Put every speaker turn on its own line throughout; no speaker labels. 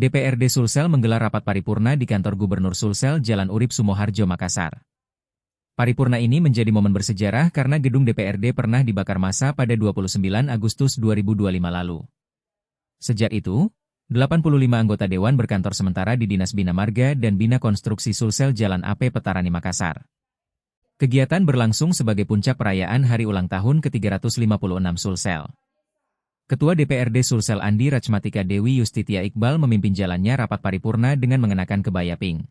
DPRD Sulsel menggelar rapat paripurna di kantor Gubernur Sulsel Jalan Urip Sumoharjo, Makassar. Paripurna ini menjadi momen bersejarah karena gedung DPRD pernah dibakar massa pada 29 Agustus 2025 lalu. Sejak itu, 85 anggota Dewan berkantor sementara di Dinas Bina Marga dan Bina Konstruksi Sulsel Jalan AP Petarani, Makassar. Kegiatan berlangsung sebagai puncak perayaan hari ulang tahun ke-356 Sulsel. Ketua DPRD Sulsel Andi Rachmatika Dewi Yustitia Iqbal memimpin jalannya rapat paripurna dengan mengenakan kebaya pink.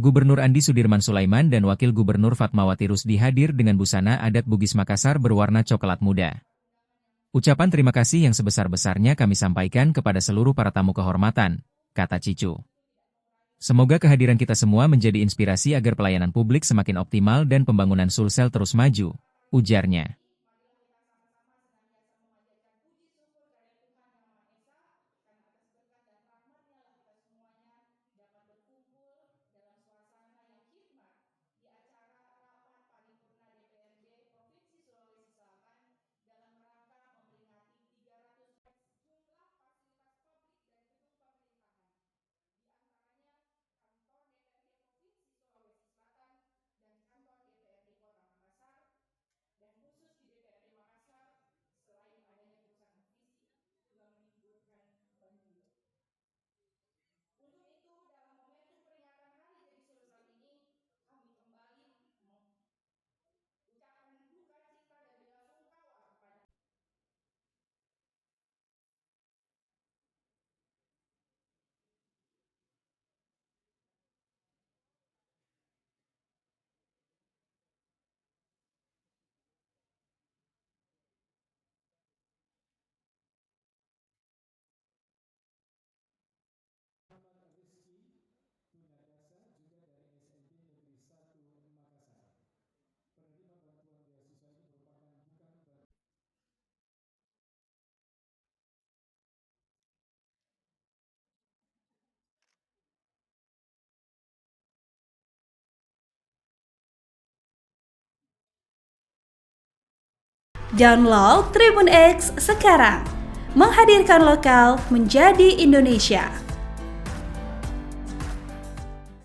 Gubernur Andi Sudirman Sulaiman dan Wakil Gubernur Fatmawati Rusdi hadir dengan busana adat Bugis Makassar berwarna coklat muda. Ucapan terima kasih yang sebesar-besarnya kami sampaikan kepada seluruh para tamu kehormatan, kata Cicu. Semoga kehadiran kita semua menjadi inspirasi agar pelayanan publik semakin optimal dan pembangunan Sulsel terus maju, ujarnya.
Download Tribun X sekarang, menghadirkan lokal menjadi Indonesia.